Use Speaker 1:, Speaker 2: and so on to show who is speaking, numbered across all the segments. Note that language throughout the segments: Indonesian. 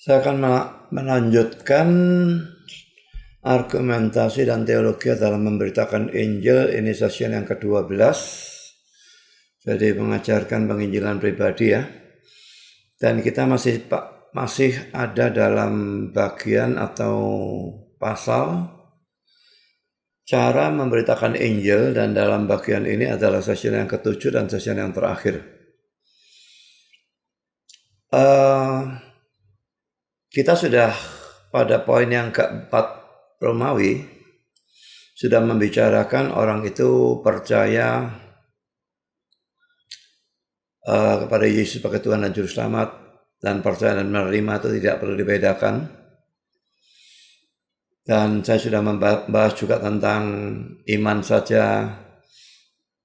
Speaker 1: Saya akan melanjutkan argumentasi dan teologi dalam memberitakan Injil. Ini sesi yang ke-12. Jadi mengajarkan penginjilan pribadi ya. Dan kita masih ada dalam bagian atau pasal cara memberitakan Injil, dan dalam bagian ini adalah sesi yang ke-7 dan sesi yang terakhir. Kita sudah pada poin yang keempat, Romawi, sudah membicarakan orang itu percaya kepada Yesus sebagai Tuhan dan Juru Selamat, dan percaya dan menerima itu tidak perlu dibedakan. Dan saya sudah membahas juga tentang iman saja,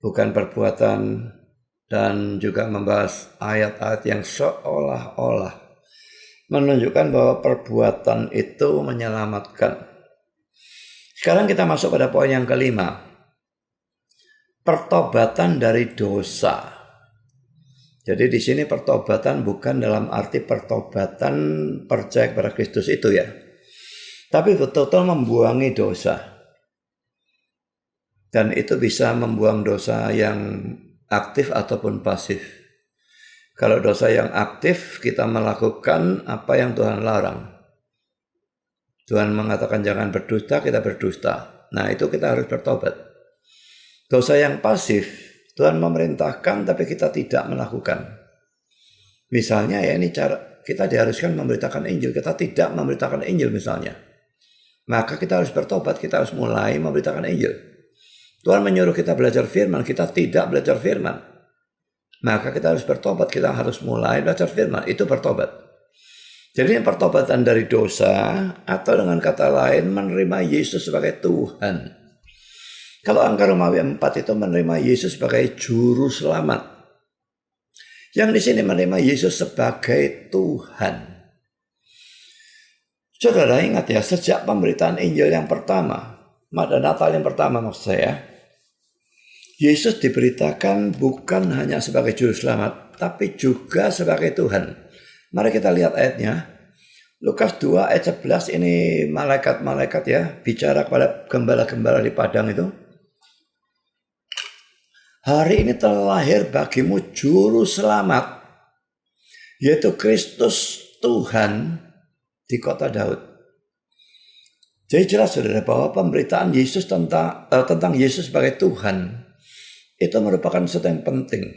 Speaker 1: bukan perbuatan, dan juga membahas ayat-ayat yang seolah-olah menunjukkan bahwa perbuatan itu menyelamatkan. Sekarang kita masuk pada poin yang kelima, pertobatan dari dosa. Jadi di sini pertobatan bukan dalam arti pertobatan percaya kepada Kristus itu ya, tapi betul-betul membuangi dosa. Dan itu bisa membuang dosa yang aktif ataupun pasif. Kalau dosa yang aktif, kita melakukan apa yang Tuhan larang. Tuhan mengatakan jangan berdusta, kita berdusta. Nah, itu kita harus bertobat. Dosa yang pasif, Tuhan memerintahkan tapi kita tidak melakukan. Misalnya ya, ini cara kita diharuskan memberitakan Injil, kita tidak memberitakan Injil misalnya. Maka kita harus bertobat, kita harus mulai memberitakan Injil. Tuhan menyuruh kita belajar firman, kita tidak belajar firman. Maka kita harus bertobat, kita harus mulai belajar firman, itu bertobat. Jadi pertobatan dari dosa, atau dengan kata lain menerima Yesus sebagai Tuhan. Kalau angka Romawi 4 itu menerima Yesus sebagai Juru Selamat. Yang di sini menerima Yesus sebagai Tuhan. Saudara ingat ya, sejak pemberitaan Injil yang pertama, pada Natal yang pertama maksud saya, Yesus diberitakan bukan hanya sebagai Juru Selamat, tapi juga sebagai Tuhan. Mari kita lihat ayatnya. Lukas 2 ayat 11, ini malaikat-malaikat ya, bicara kepada gembala-gembala di padang itu. Hari ini telah lahir bagimu Juru Selamat, yaitu Kristus Tuhan di kota Daud. Jadi jelas saudara bahwa pemberitaan Yesus tentang Yesus sebagai Tuhan itu merupakan sesuatu yang penting.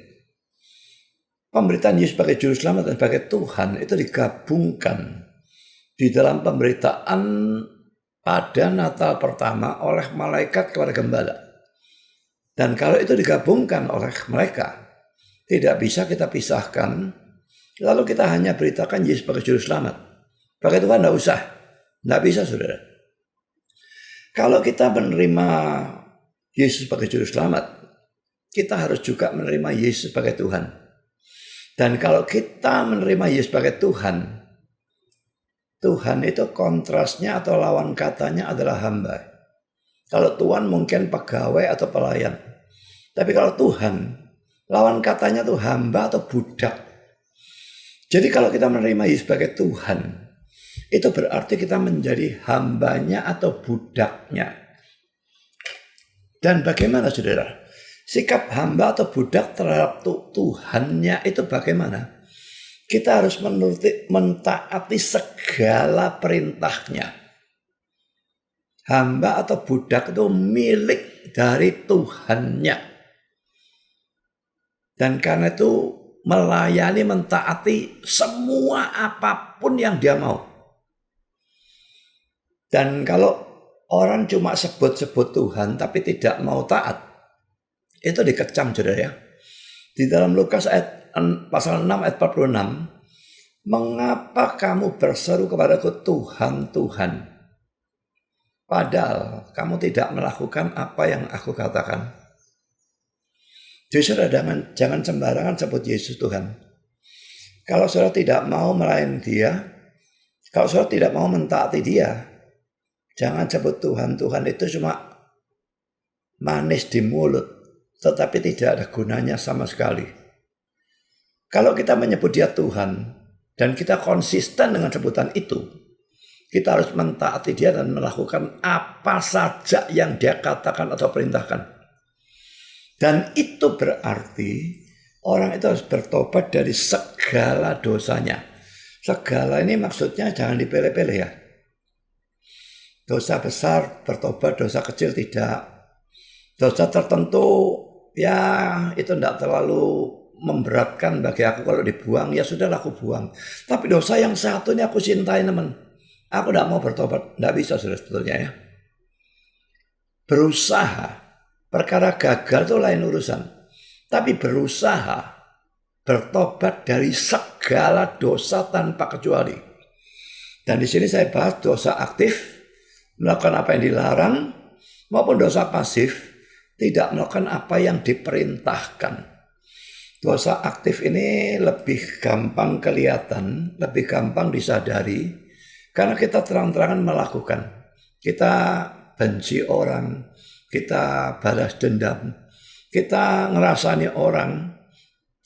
Speaker 1: Pemberitaan Yesus sebagai Juru Selamat dan sebagai Tuhan itu digabungkan di dalam pemberitaan pada Natal pertama oleh malaikat kepada gembala. Dan kalau itu digabungkan oleh mereka, tidak bisa kita pisahkan, lalu kita hanya beritakan Yesus sebagai Juru Selamat. Pakai Tuhan tidak usah, tidak bisa saudara. Kalau kita menerima Yesus sebagai Juru Selamat, kita harus juga menerima Yesus sebagai Tuhan. Dan kalau kita menerima Yesus sebagai Tuhan, Tuhan itu kontrasnya atau lawan katanya adalah hamba. Kalau Tuhan mungkin pegawai atau pelayan. Tapi kalau Tuhan, lawan katanya tuh hamba atau budak. Jadi kalau kita menerima Yesus sebagai Tuhan, itu berarti kita menjadi hambanya atau budaknya. Dan bagaimana saudara? Sikap hamba atau budak terhadap Tuhannya itu bagaimana? Kita harus mentaati segala perintahnya. Hamba atau budak itu milik dari Tuhannya. Dan karena itu melayani, mentaati semua apapun yang dia mau. Dan kalau orang cuma sebut-sebut Tuhan tapi tidak mau taat, itu dikecam saudara ya. Di dalam Lukas pasal 6 ayat 46, mengapa kamu berseru kepadaku Tuhan, Tuhan, padahal kamu tidak melakukan apa yang aku katakan. Jadi saudara jangan sembarangan sebut Yesus Tuhan. Kalau saudara tidak mau melayani dia, kalau saudara tidak mau mentaati dia, jangan sebut Tuhan. Tuhan itu cuma manis di mulut, tetapi tidak ada gunanya sama sekali. Kalau kita menyebut dia Tuhan, dan kita konsisten dengan sebutan itu, kita harus mentaati dia dan melakukan apa saja yang dia katakan atau perintahkan. Dan itu berarti orang itu harus bertobat dari segala dosanya. Segala ini maksudnya jangan dipilih-pilih ya. Dosa besar bertobat, dosa kecil tidak. Dosa tertentu ya itu tidak terlalu memberatkan bagi aku, kalau dibuang ya sudah aku buang. Tapi dosa yang satu ini aku cintai teman, aku tidak mau bertobat, tidak bisa sudah sebetulnya ya. Berusaha, perkara gagal itu lain urusan. Tapi berusaha bertobat dari segala dosa tanpa kecuali. Dan di sini saya bahas dosa aktif, melakukan apa yang dilarang, maupun dosa pasif, tidak melakukan apa yang diperintahkan. Dosa aktif ini lebih gampang kelihatan, lebih gampang disadari, karena kita terang-terangan melakukan. Kita benci orang, kita balas dendam, kita ngerasani orang,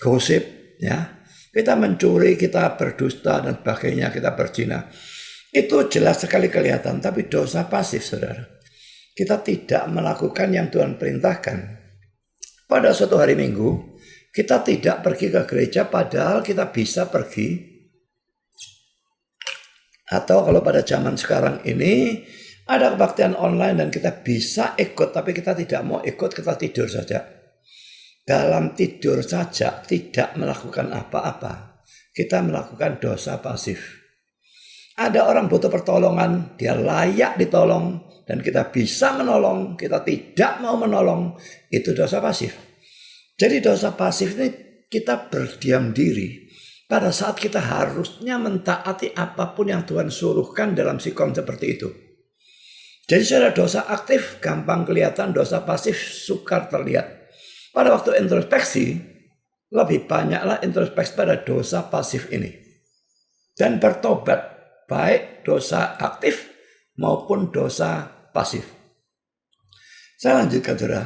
Speaker 1: gosip, ya, kita mencuri, kita berdusta dan sebagainya, kita berzina. Itu jelas sekali kelihatan. Tapi dosa pasif, saudara, kita tidak melakukan yang Tuhan perintahkan. Pada suatu hari Minggu, kita tidak pergi ke gereja padahal kita bisa pergi. Atau kalau pada zaman sekarang ini ada kebaktian online dan kita bisa ikut, tapi kita tidak mau ikut, kita tidur saja. Dalam tidur saja tidak melakukan apa-apa, kita melakukan dosa pasif. Ada orang butuh pertolongan, dia layak ditolong, dan kita bisa menolong, kita tidak mau menolong, itu dosa pasif. Jadi dosa pasif ini kita berdiam diri pada saat kita harusnya mentaati apapun yang Tuhan suruhkan dalam sikon seperti itu. Jadi secara dosa aktif gampang kelihatan, dosa pasif sukar terlihat. Pada waktu introspeksi, lebih banyaklah introspeksi pada dosa pasif ini. Dan bertobat, baik dosa aktif maupun dosa pasif. Saya lanjutkan, saudara.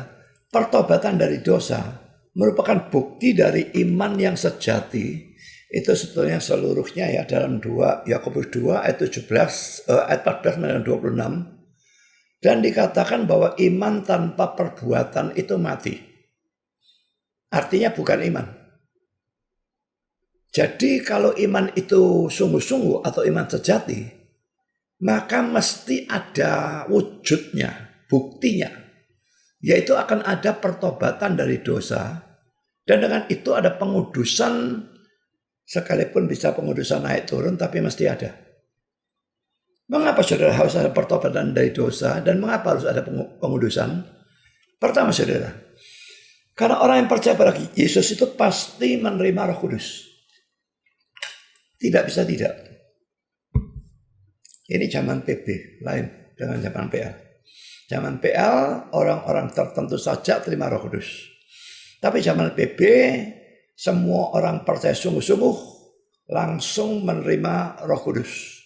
Speaker 1: Pertobatan dari dosa merupakan bukti dari iman yang sejati. Itu sebetulnya seluruhnya ya dalam Yakobus 2 ayat 17, ayat 14 dan 26. Dan dikatakan bahwa iman tanpa perbuatan itu mati. Artinya bukan iman. Jadi kalau iman itu sungguh-sungguh atau iman sejati, maka mesti ada wujudnya, buktinya. Yaitu akan ada pertobatan dari dosa. Dan dengan itu ada pengudusan, sekalipun bisa pengudusan naik turun, tapi mesti ada. Mengapa saudara harus ada pertobatan dari dosa dan mengapa harus ada pengudusan? Pertama saudara, karena orang yang percaya pada Yesus itu pasti menerima Roh Kudus. Tidak bisa tidak. Ini zaman PB lain dengan zaman PL. Zaman PL orang-orang tertentu saja terima Roh Kudus. Tapi zaman PB semua orang percaya sungguh-sungguh langsung menerima Roh Kudus.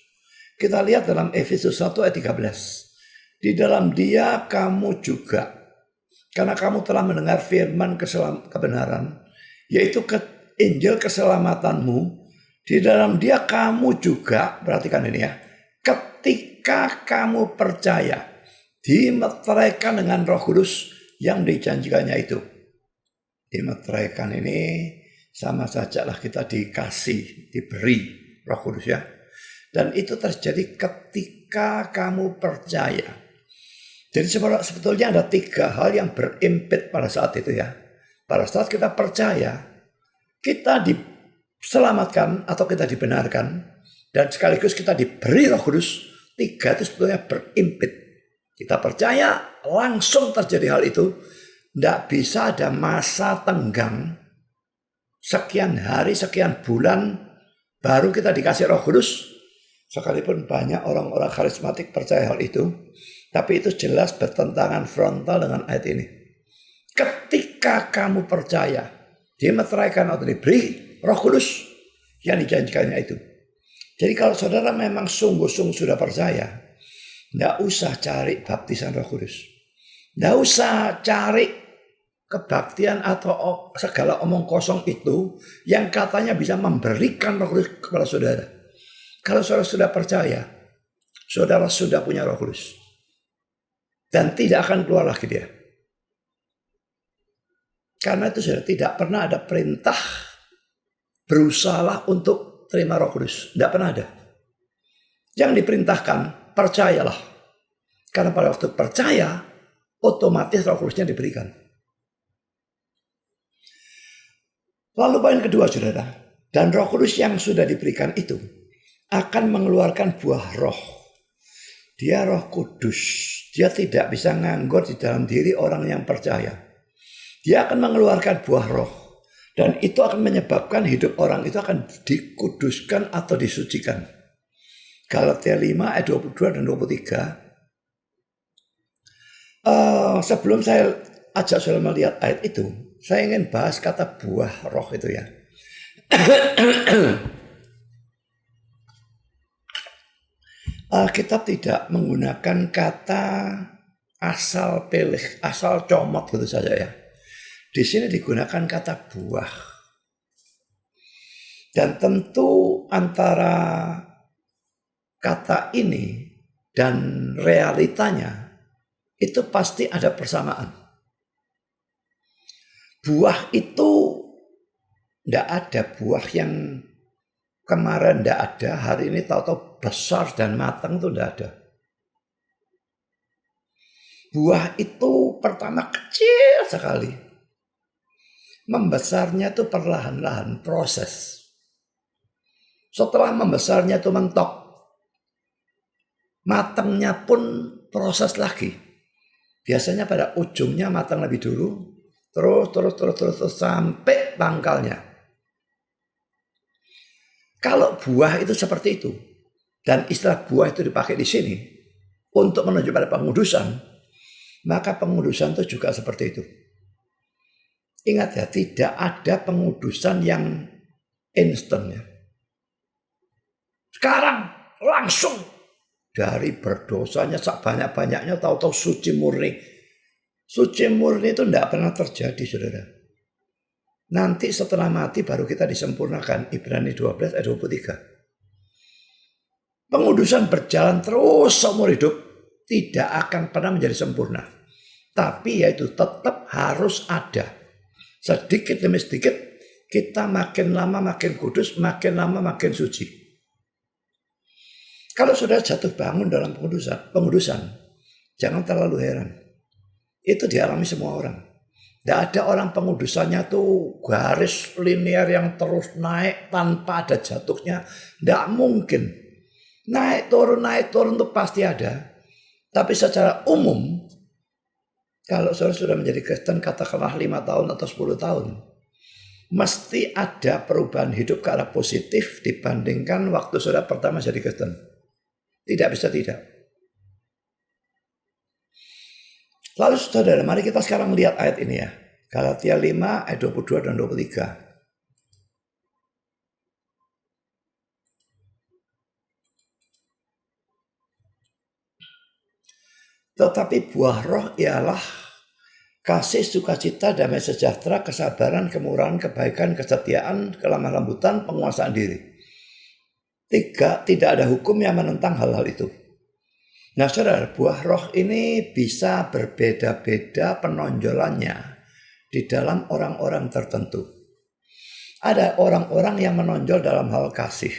Speaker 1: Kita lihat dalam Efesus 1 ayat 13. Di dalam Dia kamu juga, karena kamu telah mendengar firman kebenaran, yaitu Injil keselamatanmu. Di dalam Dia kamu juga, perhatikan ini ya, ketika kamu percaya, dimeteraikan dengan Roh Kudus yang dijanjikannya itu. Dimeteraikan ini sama sajalah kita dikasih, diberi Roh Kudus ya. Dan itu terjadi ketika kamu percaya. Jadi sebetulnya ada 3 hal yang berimpit pada saat itu ya. Pada saat kita percaya, kita diselamatkan atau kita dibenarkan, dan sekaligus kita diberi Roh Kudus. 3 itu sebetulnya berimpit. Kita percaya, langsung terjadi hal itu. Tidak bisa ada masa tenggang, sekian hari, sekian bulan, baru kita dikasih Roh Kudus. Sekalipun banyak orang-orang karismatik percaya hal itu, tapi itu jelas bertentangan frontal dengan ayat ini. Ketika kamu percaya, dimeteraikan atau diberi Roh Kudus yang dijanjikannya itu. Jadi kalau saudara memang sungguh-sungguh sudah percaya, tidak usah cari baptisan Roh Kudus. Tidak usah cari kebaktian atau segala omong kosong itu yang katanya bisa memberikan Roh Kudus kepada saudara. Kalau saudara sudah percaya, saudara sudah punya Roh Kudus. Dan tidak akan keluar lagi dia. Karena itu saudara, tidak pernah ada perintah berusahalah untuk terima Roh Kudus. Tidak pernah ada. Yang diperintahkan, percayalah. Karena pada waktu percaya, otomatis Roh Kudusnya diberikan. Lalu poin kedua saudara, dan Roh Kudus yang sudah diberikan itu akan mengeluarkan buah roh. Dia Roh Kudus, dia tidak bisa nganggur di dalam diri orang yang percaya. Dia akan mengeluarkan buah roh, dan itu akan menyebabkan hidup orang itu akan dikuduskan atau disucikan. Galatia 5 ayat 22 dan 23. Sebelum saya ajak saudara melihat ayat itu, saya ingin bahas kata buah roh itu ya. Alkitab tidak menggunakan kata asal pilih, asal comot gitu saja ya. Di sini digunakan kata buah. Dan tentu antara kata ini dan realitanya itu pasti ada persamaan. Buah itu tidak ada buah yang kemarin tidak ada, hari ini tahu-tahu besar dan matang itu tidak ada. Buah itu pertama kecil sekali. Membesarnya itu perlahan-lahan proses. Setelah membesarnya itu mentok. Matangnya pun proses lagi. Biasanya pada ujungnya matang lebih dulu. Terus sampai pangkalnya. Kalau buah itu seperti itu. Dan istilah buah itu dipakai di sini. Untuk menunjuk pada pengudusan. Maka pengudusan itu juga seperti itu. Ingat ya, tidak ada pengudusan yang instan ya. Sekarang langsung dari berdosanya sebanyak-banyaknya tahu-tahu suci murni. Suci murni itu tidak pernah terjadi saudara. Nanti setelah mati baru kita disempurnakan. Ibrani 12 ayat 23. Pengudusan berjalan terus seumur hidup. Tidak akan pernah menjadi sempurna. Tapi yaitu tetap harus ada. Sedikit demi sedikit kita makin lama makin kudus, makin lama makin suci. Kalau sudah jatuh bangun dalam pengudusan, jangan terlalu heran. Itu dialami semua orang. Tidak ada orang pengudusannya tuh garis linear yang terus naik tanpa ada jatuhnya. Tidak mungkin. Naik turun itu pasti ada. Tapi secara umum, kalau saudara sudah menjadi Kristen katakanlah 5 tahun atau 10 tahun. Mesti ada perubahan hidup ke arah positif dibandingkan waktu saudara pertama jadi Kristen. Tidak bisa tidak. Lalu saudara, mari kita sekarang lihat ayat ini ya. Galatia 5 ayat 22 dan 23. Tetapi buah roh ialah kasih, sukacita, damai sejahtera, kesabaran, kemurahan, kebaikan, kesetiaan, kelemah lembutan, penguasaan diri. Tidak ada hukum yang menentang hal-hal itu. Nah saudara, buah roh ini bisa berbeda-beda penonjolannya di dalam orang-orang tertentu. Ada orang-orang yang menonjol dalam hal kasih.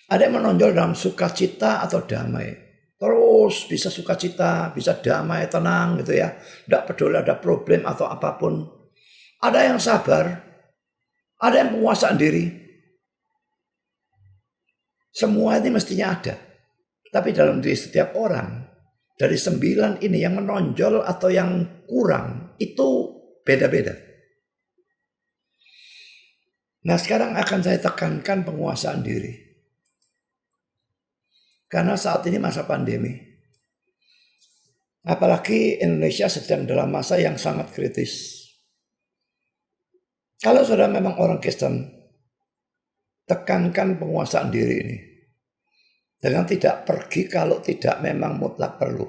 Speaker 1: Ada yang menonjol dalam sukacita atau damai. Terus bisa sukacita, bisa damai, tenang gitu ya. Tidak peduli ada problem atau apapun. Ada yang sabar. Ada yang penguasaan diri. Semua ini mestinya ada. Tapi dalam diri setiap orang, dari 9 ini yang menonjol atau yang kurang, itu beda-beda. Nah sekarang akan saya tekankan penguasaan diri. Karena saat ini masa pandemi. Apalagi Indonesia sedang dalam masa yang sangat kritis. Kalau saudara memang orang Kristen, tekankan penguasaan diri ini. Dengan tidak pergi kalau tidak memang mutlak perlu.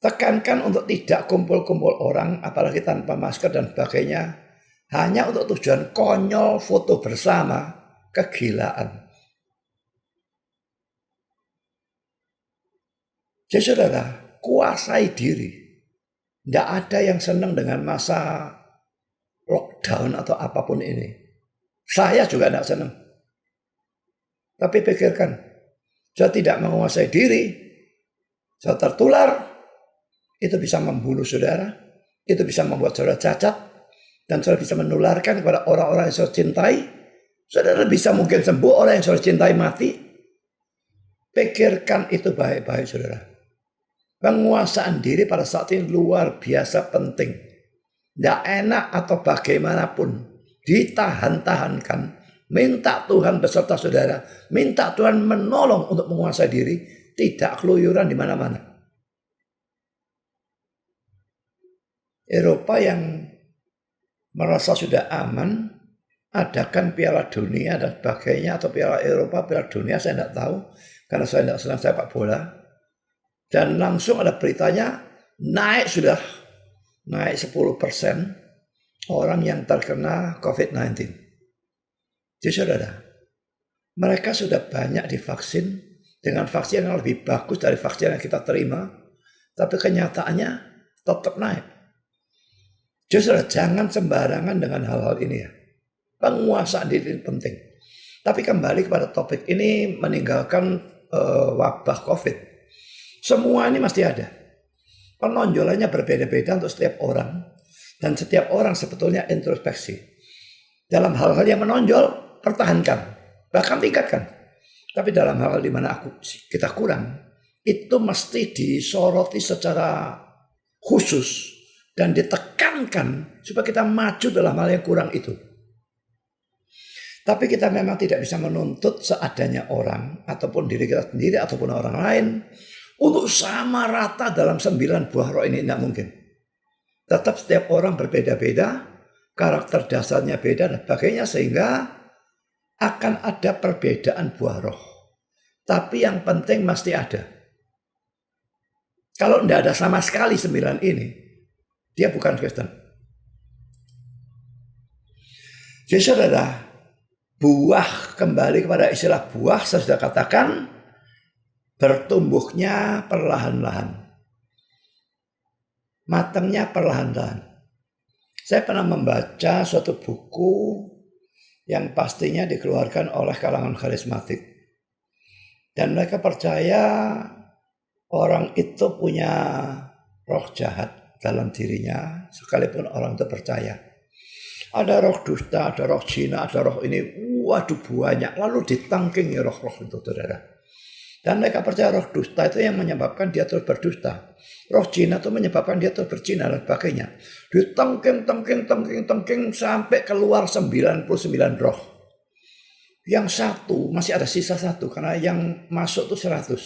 Speaker 1: Tekankan untuk tidak kumpul-kumpul orang, apalagi tanpa masker dan sebagainya, hanya untuk tujuan konyol foto bersama, kegilaan. Jadi saudara, kuasai diri. Tidak ada yang senang dengan masa lockdown atau apapun ini. Saya juga tidak senang. Tapi pikirkan, saya tidak menguasai diri, saya tertular, itu bisa membunuh saudara, itu bisa membuat saudara cacat, dan saudara bisa menularkan kepada orang-orang yang saudara cintai. Saudara bisa mungkin sembuh, orang yang saudara cintai mati. Pikirkan itu baik-baik saudara. Penguasaan diri pada saat ini luar biasa penting. Tidak enak atau bagaimanapun, ditahan-tahankan. Minta Tuhan beserta saudara, minta Tuhan menolong untuk menguasai diri, tidak keluyuran di mana-mana. Eropa yang merasa sudah aman, adakan Piala Dunia dan sebagainya, atau Piala Eropa, Piala Dunia, saya tidak tahu, karena saya tidak senang sepak bola. Dan langsung ada beritanya, naik 10% orang yang terkena COVID-19. Jadi saudara, mereka sudah banyak divaksin, dengan vaksin yang lebih bagus dari vaksin yang kita terima, tapi kenyataannya tetap naik. Justru jangan sembarangan dengan hal-hal ini ya. Penguasaan diri penting. Tapi kembali kepada topik ini, meninggalkan wabah COVID. Semua ini masih ada. Penonjolannya berbeda-beda untuk setiap orang. Dan setiap orang sebetulnya introspeksi. Dalam hal-hal yang menonjol, pertahankan. Bahkan tingkatkan. Tapi dalam hal di mana kita kurang, itu mesti disoroti secara khusus. Dan ditekankan supaya kita maju dalam hal yang kurang itu. Tapi kita memang tidak bisa menuntut seadanya orang, ataupun diri kita sendiri, ataupun orang lain, untuk sama rata dalam 9 buah roh ini. Tidak mungkin. Tetap setiap orang berbeda-beda, karakter dasarnya beda dan sebagainya, sehingga akan ada perbedaan buah roh. Tapi yang penting mesti ada. Kalau tidak ada sama sekali 9 ini, dia bukan Kristen. Jadi saudara, buah, kembali kepada istilah buah, saya sudah katakan, bertumbuhnya perlahan-lahan. Matangnya perlahan-lahan. Saya pernah membaca suatu buku yang pastinya dikeluarkan oleh kalangan karismatik. Dan mereka percaya orang itu punya roh jahat dalam dirinya, sekalipun orang itu percaya. Ada roh dusta, ada roh zina, ada roh ini, waduh banyak. Lalu ditangkingi roh-roh itu saudara. Dan mereka percaya roh dusta itu yang menyebabkan dia terus berdusta. Roh zina itu menyebabkan dia terus berzina dan sebagainya. Ditangking sampai keluar 99 roh. Yang satu, masih ada sisa satu, karena yang masuk itu 100.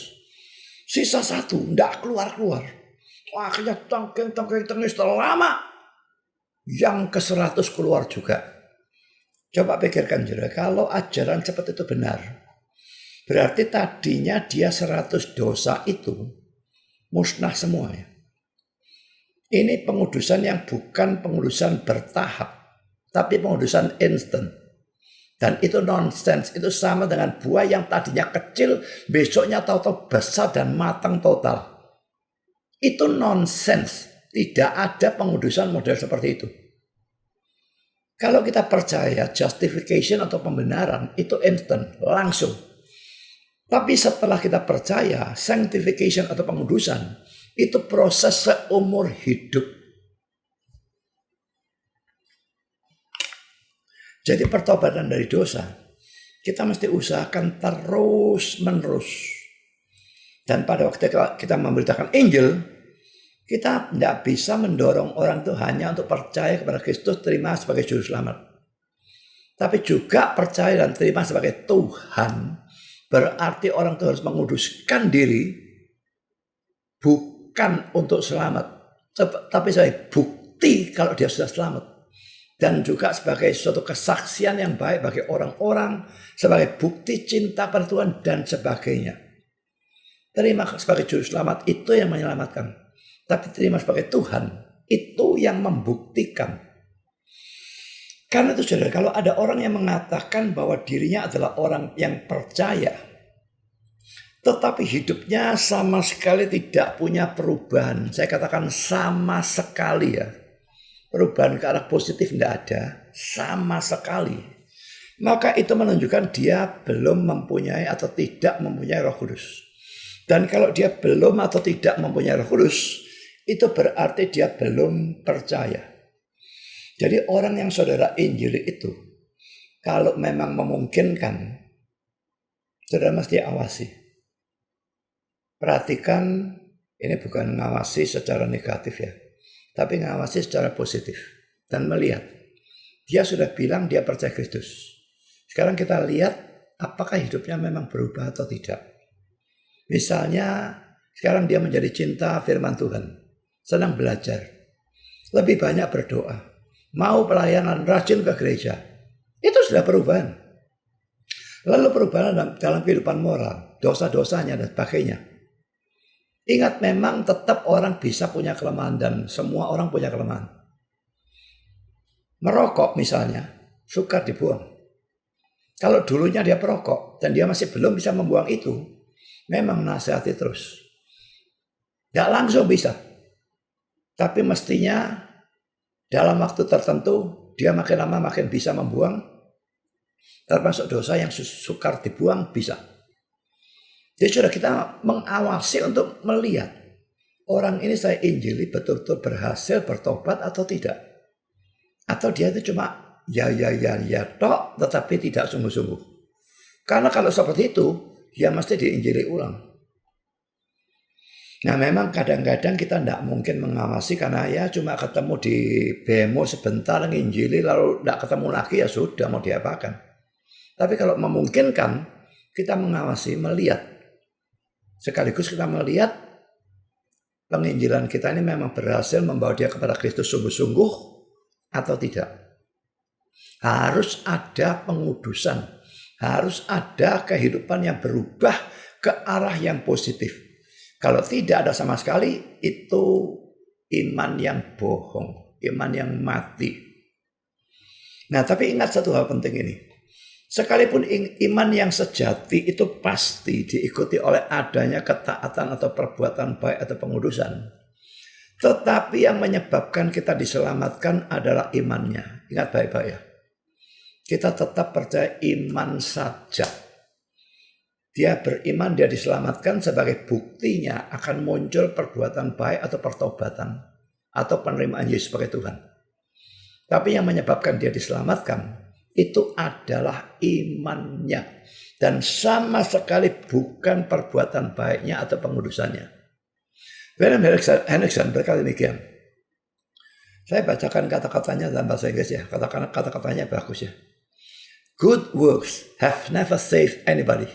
Speaker 1: Sisa satu, tidak keluar-keluar. Akhirnya tangking setelah lama yang ke-100 keluar juga. Coba pikirkan saudara, kalau ajaran seperti itu benar, berarti tadinya dia 100 dosa itu musnah semua ya. Ini pengudusan yang bukan pengudusan bertahap, tapi pengudusan instan. Dan itu nonsens, itu sama dengan buah yang tadinya kecil, besoknya tahu-tahu besar dan matang total. Itu nonsens, tidak ada pengudusan model seperti itu. Kalau kita percaya justification atau pembenaran itu instan, langsung. Tapi setelah kita percaya sanctification atau pengudusan, itu proses seumur hidup. Jadi pertobatan dari dosa, kita mesti usahakan terus-menerus. Dan pada waktu kita memberitakan Injil, kita tidak bisa mendorong orang itu hanya untuk percaya kepada Kristus, terima sebagai juru selamat. Tapi juga percaya dan terima sebagai Tuhan. Berarti orang itu harus menguduskan diri, bukan untuk selamat, tapi sebagai bukti kalau dia sudah selamat. Dan juga sebagai suatu kesaksian yang baik bagi orang-orang, sebagai bukti cinta pada Tuhan dan sebagainya. Terima sebagai juru selamat, itu yang menyelamatkan. tapi terima sebagai Tuhan, itu yang membuktikan. Karena itu saudara, kalau ada orang yang mengatakan bahwa dirinya adalah orang yang percaya, tetapi hidupnya sama sekali tidak punya perubahan. Saya katakan sama sekali ya. Perubahan ke arah positif tidak ada. Sama sekali. Maka itu menunjukkan dia belum mempunyai atau tidak mempunyai Roh Kudus. Dan kalau dia belum atau tidak mempunyai Roh Kudus, itu berarti dia belum percaya. Jadi orang yang saudara injili itu, kalau memang memungkinkan, saudara mesti awasi. Perhatikan, ini bukan ngawasi secara negatif ya, tapi ngawasi secara positif. Dan melihat, dia sudah bilang dia percaya Kristus. Sekarang kita lihat apakah hidupnya memang berubah atau tidak. Misalnya, sekarang dia menjadi cinta firman Tuhan, senang belajar, lebih banyak berdoa, mau pelayanan, rajin ke gereja. Itu sudah perubahan. Lalu perubahan dalam kehidupan moral, dosa-dosanya dan sebagainya. Ingat memang tetap orang bisa punya kelemahan dan semua orang punya kelemahan. Merokok misalnya, sukar dibuang. Kalau dulunya dia perokok dan dia masih belum bisa membuang itu, memang nasihati terus. Tidak langsung bisa. Tapi mestinya dalam waktu tertentu, dia makin lama makin bisa membuang, termasuk dosa yang sukar dibuang bisa. Jadi sudah kita mengawasi untuk melihat, orang ini saya injili betul-betul berhasil bertobat atau tidak. Atau dia itu cuma ya tok, tetapi tidak sungguh-sungguh. Karena kalau seperti itu, dia mesti diinjili ulang. Nah memang kadang-kadang kita tidak mungkin mengawasi karena ya cuma ketemu di bemo sebentar nginjili lalu tidak ketemu lagi ya sudah mau diapakan. Tapi kalau memungkinkan kita mengawasi, melihat. Sekaligus kita melihat penginjilan kita ini memang berhasil membawa dia kepada Kristus sungguh-sungguh atau tidak. Harus ada pengudusan. Harus ada kehidupan yang berubah ke arah yang positif. Kalau tidak ada sama sekali, itu iman yang bohong, iman yang mati. Nah, tapi ingat satu hal penting ini. Sekalipun iman yang sejati itu pasti diikuti oleh adanya ketaatan atau perbuatan baik atau pengudusan. Tetapi yang menyebabkan kita diselamatkan adalah imannya. Ingat baik-baik ya. Kita tetap percaya iman saja. Dia beriman, dia diselamatkan sebagai buktinya akan muncul perbuatan baik atau pertobatan atau penerimaan Yesus sebagai Tuhan. Tapi yang menyebabkan dia diselamatkan itu adalah imannya dan sama sekali bukan perbuatan baiknya atau pengudusannya. William Hendriksen berkata demikian. Saya bacakan kata-katanya dalam bahasa Inggris ya. Kata-katanya bagus ya. Good works have never saved anybody.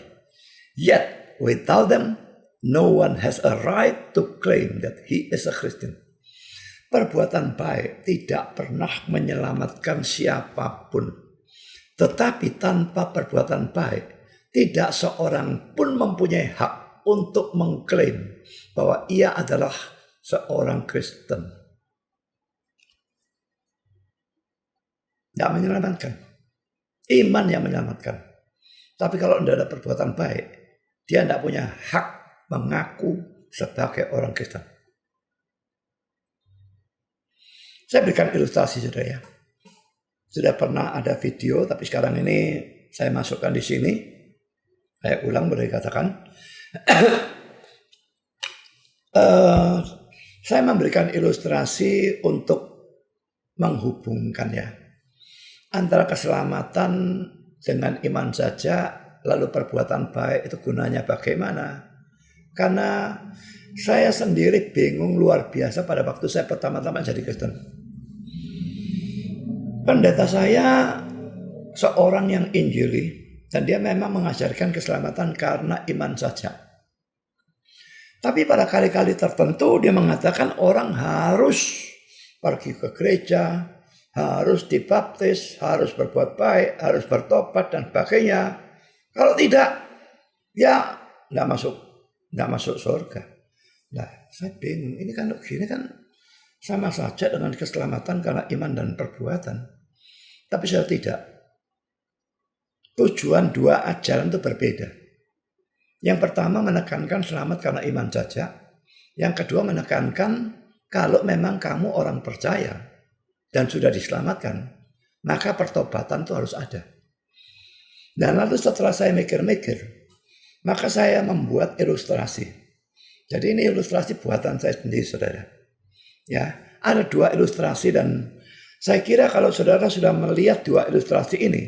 Speaker 1: Yet, without them, no one has a right to claim that he is a Christian. Perbuatan baik tidak pernah menyelamatkan siapapun. Tetapi tanpa perbuatan baik, tidak seorang pun mempunyai hak untuk mengklaim bahwa ia adalah seorang Kristen. Tidak menyelamatkan. Iman yang menyelamatkan. Tapi kalau tidak ada perbuatan baik, dia tidak punya hak mengaku sebagai orang Kristen. Saya berikan ilustrasi saudara ya. Sudah pernah ada video, tapi sekarang ini saya masukkan di sini. Saya ulang boleh dikatakan. Saya memberikan ilustrasi untuk menghubungkan ya. Antara keselamatan dengan iman saja, lalu perbuatan baik itu gunanya bagaimana? Karena saya sendiri bingung luar biasa pada waktu saya pertama-tama jadi Kristen. Pendeta saya seorang yang injili dan dia memang mengajarkan keselamatan karena iman saja. Tapi pada kali-kali tertentu dia mengatakan orang harus pergi ke gereja, harus dibaptis, harus berbuat baik, harus bertobat dan sebagainya. Kalau tidak, ya nggak masuk surga. Nah, Saya bingung, ini kan gini kan sama saja dengan keselamatan karena iman dan perbuatan. Tapi saya tidak. Tujuan dua ajaran itu berbeda. Yang pertama menekankan selamat karena iman saja. Yang kedua menekankan kalau memang kamu orang percaya dan sudah diselamatkan, maka pertobatan itu harus ada. Dan lalu setelah saya mikir-mikir, maka saya membuat ilustrasi. Jadi ini ilustrasi buatan saya sendiri, saudara. Ya, ada dua ilustrasi dan saya kira kalau saudara sudah melihat dua ilustrasi ini,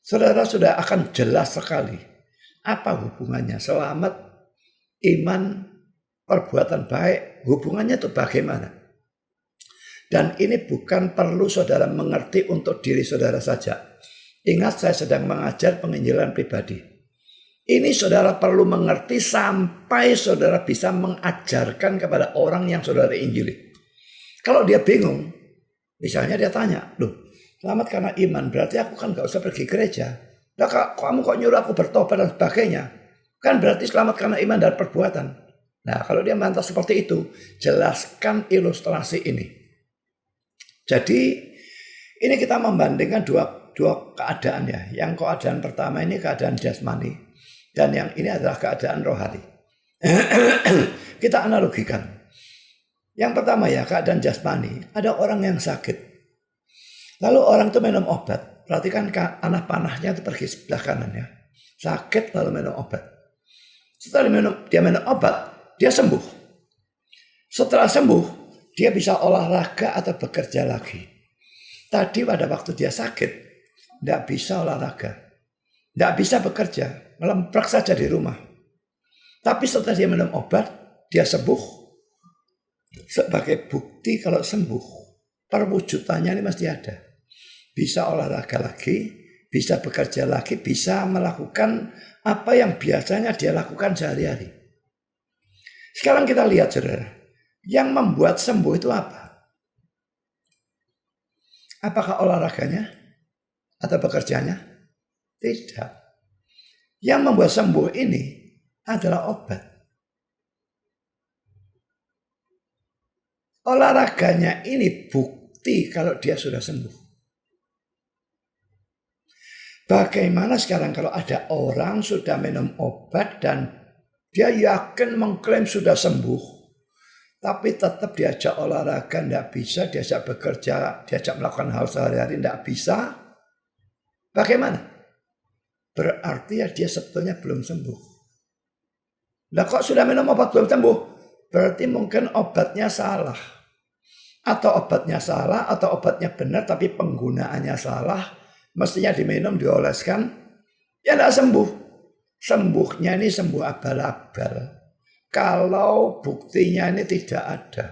Speaker 1: saudara sudah akan jelas sekali apa hubungannya selamat, iman, perbuatan baik, hubungannya itu bagaimana. Dan ini bukan perlu saudara mengerti untuk diri saudara saja. Ingat, saya sedang mengajar penginjilan pribadi. Ini saudara perlu mengerti sampai saudara bisa mengajarkan kepada orang yang saudara injili. Kalau dia bingung, misalnya dia tanya, loh, selamat karena iman, berarti aku kan gak usah pergi gereja. Nah, kamu kok nyuruh aku bertobat dan sebagainya? Kan berarti selamat karena iman dan perbuatan. Nah, kalau dia mantap seperti itu, jelaskan ilustrasi ini. Jadi, ini kita membandingkan dua keadaan ya. Yang keadaan pertama ini keadaan jasmani. Dan yang ini adalah keadaan rohani. Kita analogikan. Yang pertama ya, keadaan jasmani. Ada orang yang sakit. Lalu orang itu minum obat. Perhatikan anak panahnya itu pergi sebelah kanan ya. Sakit lalu minum obat. Setelah dia minum obat, dia sembuh. Setelah sembuh, dia bisa olahraga atau bekerja lagi. Tadi pada waktu dia sakit, tidak bisa olahraga. Tidak bisa bekerja, melemprak saja di rumah. Tapi setelah dia minum obat, dia sembuh. Sebagai bukti kalau sembuh, perwujudannya ini mesti ada. Bisa olahraga lagi, bisa bekerja lagi, bisa melakukan apa yang biasanya dia lakukan sehari-hari. Sekarang kita lihat saudara, yang membuat sembuh itu apa? Apakah olahraganya atau bekerjanya? Tidak. Yang membuat sembuh ini adalah obat. Olahraganya ini bukti kalau dia sudah sembuh. Bagaimana sekarang kalau ada orang sudah minum obat dan dia yakin mengklaim sudah sembuh, tapi tetap diajak olahraga tidak bisa, diajak bekerja, diajak melakukan hal sehari-hari tidak bisa. Bagaimana? Berarti ya dia sebetulnya belum sembuh. Nah, kok sudah minum obat belum sembuh? Berarti mungkin obatnya salah. Atau obatnya salah, atau obatnya benar tapi penggunaannya salah. Mestinya diminum, dioleskan. Ya tidak sembuh. Sembuhnya ini sembuh abal-abal. Kalau buktinya ini tidak ada.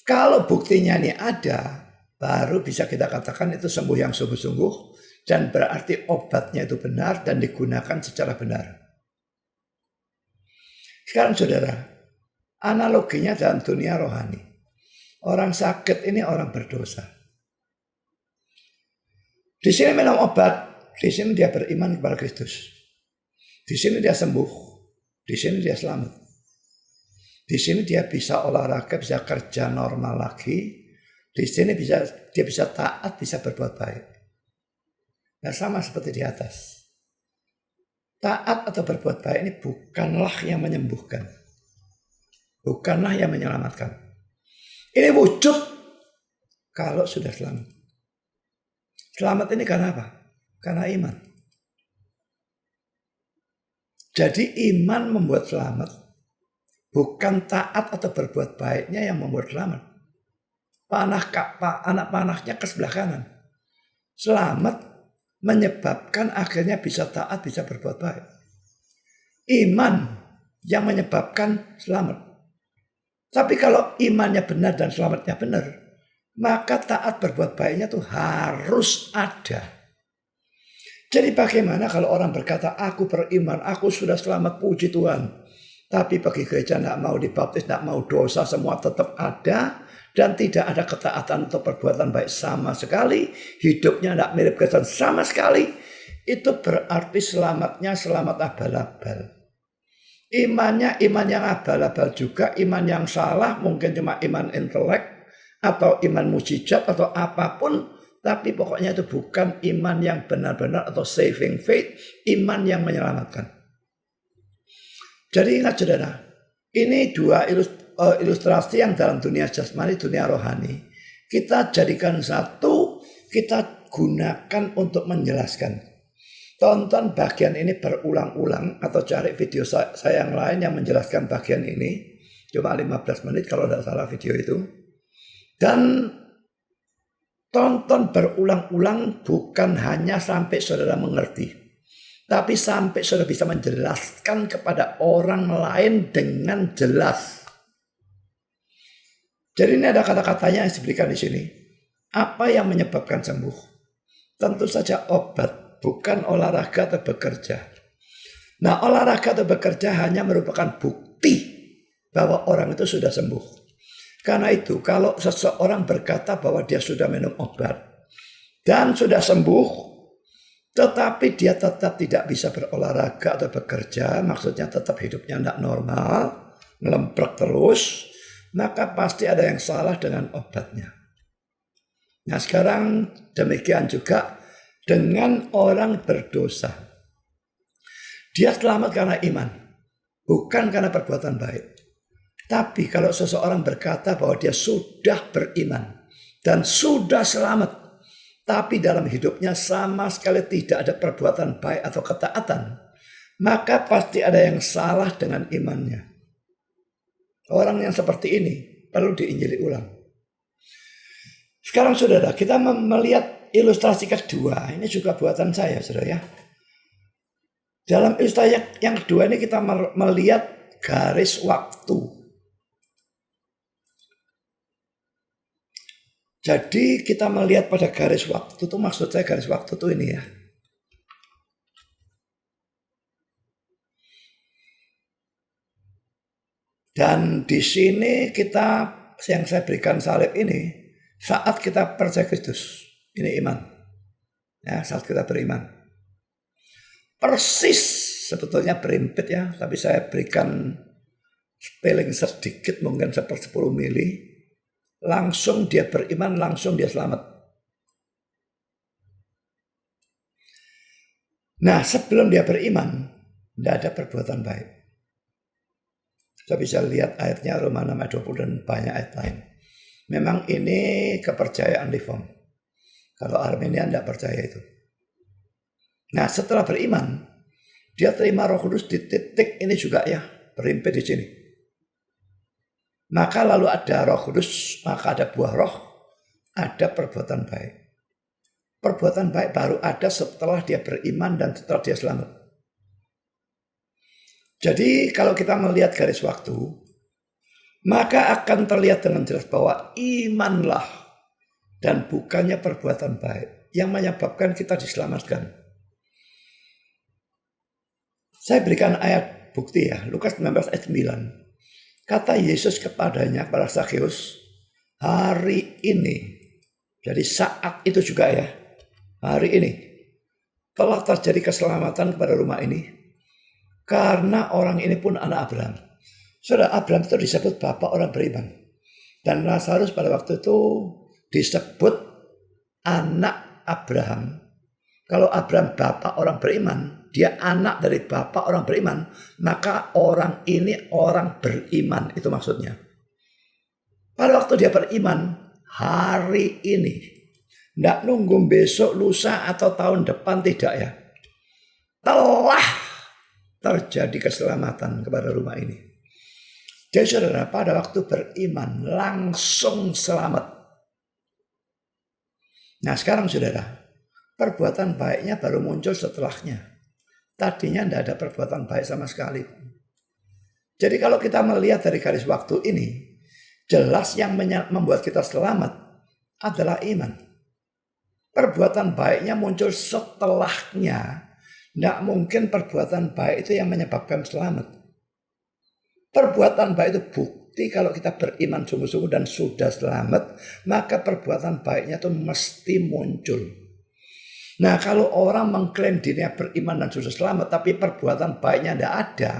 Speaker 1: Kalau buktinya ini ada, baru bisa kita katakan itu sembuh yang sungguh-sungguh. Dan berarti obatnya itu benar dan digunakan secara benar. Sekarang saudara, analoginya dalam dunia rohani. Orang sakit ini orang berdosa. Di sini minum obat, di sini dia beriman kepada Kristus. Di sini dia sembuh, di sini dia selamat. Di sini dia bisa olahraga, bisa kerja normal lagi. Di sini dia bisa taat, bisa berbuat baik. Nah, sama seperti di atas. Taat atau berbuat baik ini bukanlah yang menyembuhkan. Bukanlah yang menyelamatkan. Ini wujud kalau sudah selamat. Selamat ini karena apa? Karena iman. Jadi iman membuat selamat. Bukan taat atau berbuat baiknya yang membuat selamat. Anak panahnya ke sebelah kanan. Selamat menyebabkan akhirnya bisa taat, bisa berbuat baik. Iman yang menyebabkan selamat. Tapi kalau imannya benar dan selamatnya benar, maka taat berbuat baiknya itu harus ada. Jadi bagaimana kalau orang berkata, aku beriman, aku sudah selamat, puji Tuhan. Tapi pergi gereja tidak mau dibaptis, tidak mau dosa, semua tetap ada. Dan tidak ada ketaatan atau perbuatan baik sama sekali. Hidupnya tidak mirip Kristen sama sekali. Itu berarti selamatnya selamat abal-abal. Imannya iman yang abal-abal juga, iman yang salah, mungkin cuma iman intelek, atau iman mujizat, atau apapun. Tapi pokoknya itu bukan iman yang benar-benar atau saving faith, iman yang menyelamatkan. Jadi ingat saudara, ini dua ilustrasi yang dalam dunia jasmani, dunia rohani. Kita jadikan satu, kita gunakan untuk menjelaskan. Tonton bagian ini berulang-ulang atau cari video saya yang lain yang menjelaskan bagian ini. Cuma 15 menit kalau tidak salah video itu. Dan tonton berulang-ulang bukan hanya sampai saudara mengerti. Tapi sampai saudara bisa menjelaskan kepada orang lain dengan jelas. Jadi ini ada kata-katanya yang diberikan di sini. Apa yang menyebabkan sembuh? Tentu saja obat. Bukan olahraga atau bekerja. Nah, olahraga atau bekerja hanya merupakan bukti bahwa orang itu sudah sembuh. Karena itu, kalau seseorang berkata bahwa dia sudah minum obat dan sudah sembuh, tetapi dia tetap tidak bisa berolahraga atau bekerja, maksudnya tetap hidupnya tidak normal, ngelemprek terus, maka pasti ada yang salah dengan obatnya. Nah, sekarang demikian juga dengan orang berdosa. Dia selamat karena iman, bukan karena perbuatan baik. Tapi kalau seseorang berkata bahwa dia sudah beriman dan sudah selamat, tapi dalam hidupnya sama sekali tidak ada perbuatan baik atau ketaatan, maka pasti ada yang salah dengan imannya. Orang yang seperti ini perlu diinjili ulang. Sekarang saudara, kita melihat ilustrasi kedua, ini juga buatan saya, saudara ya. Dalam ilustrasi yang kedua ini kita melihat garis waktu. Jadi kita melihat pada garis waktu itu, maksud saya garis waktu itu ini ya. Dan di sini kita, yang saya berikan salib ini, saat kita percaya Kristus. Ini iman. Ya, saat kita beriman. Persis sebetulnya berimpit ya. Tapi saya berikan spelling sedikit. Mungkin 10 mili. Langsung dia beriman. Langsung dia selamat. Nah, sebelum dia beriman. Tidak ada perbuatan baik. Saya bisa lihat ayatnya Roma 6 ayat 20 dan banyak ayat lain. Memang ini kepercayaan reform. Kalau Arminian tidak percaya itu. Nah, setelah beriman, dia terima Roh Kudus di titik ini juga ya, berimpit di sini. Maka lalu ada Roh Kudus, maka ada buah roh, ada perbuatan baik. Perbuatan baik baru ada setelah dia beriman dan setelah dia selamat. Jadi kalau kita melihat garis waktu, maka akan terlihat dengan jelas bahwa imanlah dan bukannya perbuatan baik yang menyebabkan kita diselamatkan. Saya berikan ayat bukti ya, Lukas 19 ayat 9. Kata Yesus kepadanya, kepada Zakheus, hari ini, jadi saat itu juga ya, hari ini, telah terjadi keselamatan kepada rumah ini, karena orang ini pun anak Abraham. Saudara, Abraham itu disebut bapak orang beriman. Dan Lazarus pada waktu itu disebut anak Abraham. Kalau Abraham bapak orang beriman, dia anak dari bapak orang beriman, maka orang ini orang beriman, itu maksudnya. Pada waktu dia beriman, hari ini, tidak nunggu besok, lusa atau tahun depan, tidak ya. Telah terjadi keselamatan kepada rumah ini. Jadi saudara, pada waktu beriman langsung selamat. Nah sekarang saudara, perbuatan baiknya baru muncul setelahnya. Tadinya tidak ada perbuatan baik sama sekali. Jadi kalau kita melihat dari garis waktu ini, jelas yang membuat kita selamat adalah iman. Perbuatan baiknya muncul setelahnya. Tidak mungkin perbuatan baik itu yang menyebabkan selamat. Perbuatan baik itu bukti kalau kita beriman sungguh-sungguh dan sudah selamat, maka perbuatan baiknya itu mesti muncul. Nah kalau orang mengklaim dirinya beriman dan sudah selamat, tapi perbuatan baiknya tidak ada,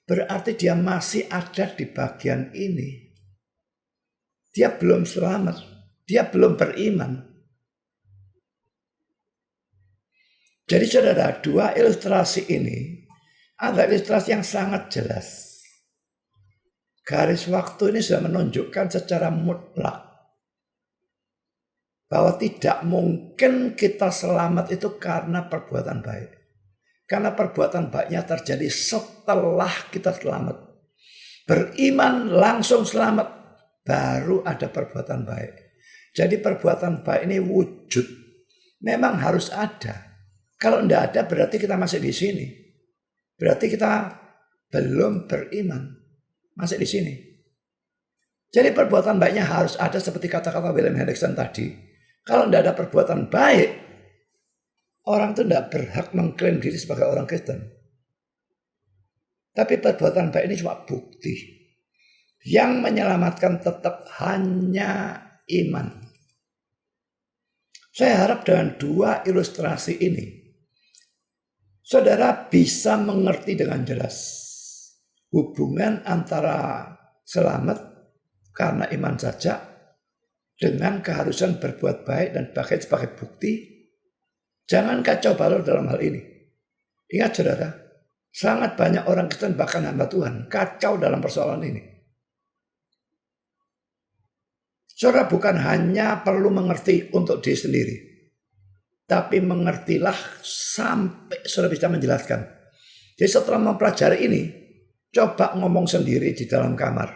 Speaker 1: berarti dia masih ada di bagian ini. Dia belum selamat, dia belum beriman. Jadi saudara, dua ilustrasi ini ada ilustrasi yang sangat jelas. Garis waktu ini sudah menunjukkan secara mutlak bahwa tidak mungkin kita selamat itu karena perbuatan baik. Karena perbuatan baiknya terjadi setelah kita selamat. Beriman langsung selamat, baru ada perbuatan baik. Jadi perbuatan baik ini wujud. Memang harus ada. Kalau tidak ada berarti kita masih di sini. Berarti kita belum beriman. Masih di sini. Jadi perbuatan baiknya harus ada seperti kata-kata William Hendriksen tadi. Kalau tidak ada perbuatan baik, orang itu tidak berhak mengklaim diri sebagai orang Kristen. Tapi perbuatan baik ini cuma bukti. Yang menyelamatkan tetap hanya iman. Saya harap dengan dua ilustrasi ini, saudara bisa mengerti dengan jelas hubungan antara selamat karena iman saja dengan keharusan berbuat baik dan sebagai bukti. Jangan kacau balau dalam hal ini. Ingat saudara, sangat banyak orang Kristen bahkan hamba Tuhan kacau dalam persoalan ini. Saudara bukan hanya perlu mengerti untuk diri sendiri, tapi mengertilah sampai saudara bisa menjelaskan. Jadi setelah mempelajari ini, coba ngomong sendiri di dalam kamar.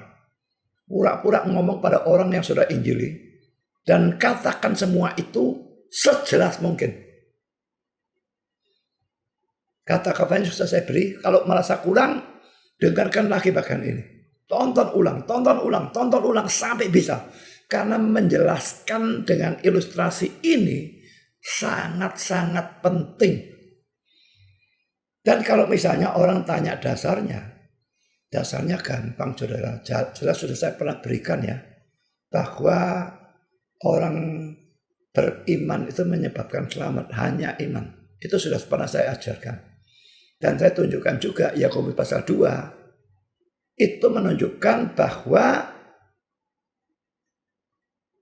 Speaker 1: Pura-pura ngomong pada orang yang sudah injili. Dan katakan semua itu sejelas mungkin. Kata-katanya sudah saya beri. Kalau merasa kurang, dengarkan lagi bagian ini. Tonton ulang sampai bisa. Karena menjelaskan dengan ilustrasi ini sangat-sangat penting. Dan kalau misalnya orang tanya dasarnya gampang saudara. Jelas sudah saya pernah berikan ya. Bahwa orang beriman itu menyebabkan selamat. Hanya iman. Itu sudah pernah saya ajarkan. Dan saya tunjukkan juga Yakobus pasal 2. Itu menunjukkan bahwa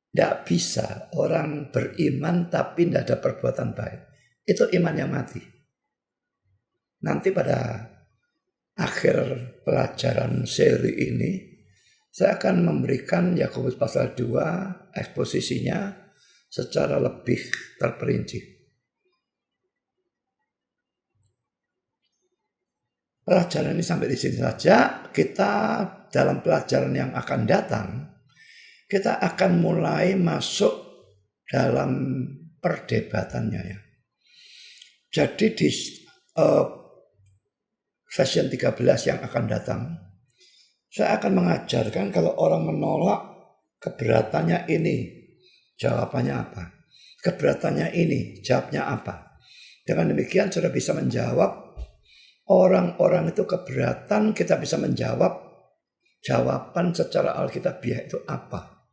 Speaker 1: tidak bisa orang beriman tapi tidak ada perbuatan baik. Itu iman yang mati. Nanti pada akhir pelajaran seri ini, saya akan memberikan Yakobus pasal 2 eksposisinya secara lebih terperinci. Pelajaran ini sampai di sini saja. Kita dalam pelajaran yang akan datang, kita akan mulai masuk dalam perdebatannya ya. Jadi di session 13 yang akan datang, saya akan mengajarkan kalau orang menolak keberatannya ini, jawabannya apa? Keberatannya ini, jawabnya apa? Dengan demikian sudah bisa menjawab orang-orang itu keberatan, kita bisa menjawab jawaban secara alkitabiah itu apa?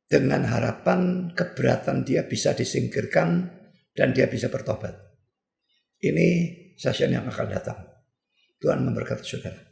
Speaker 1: Dengan harapan keberatan dia bisa disingkirkan dan dia bisa bertobat. Ini session yang akan datang. Tuhan memberkati saudara.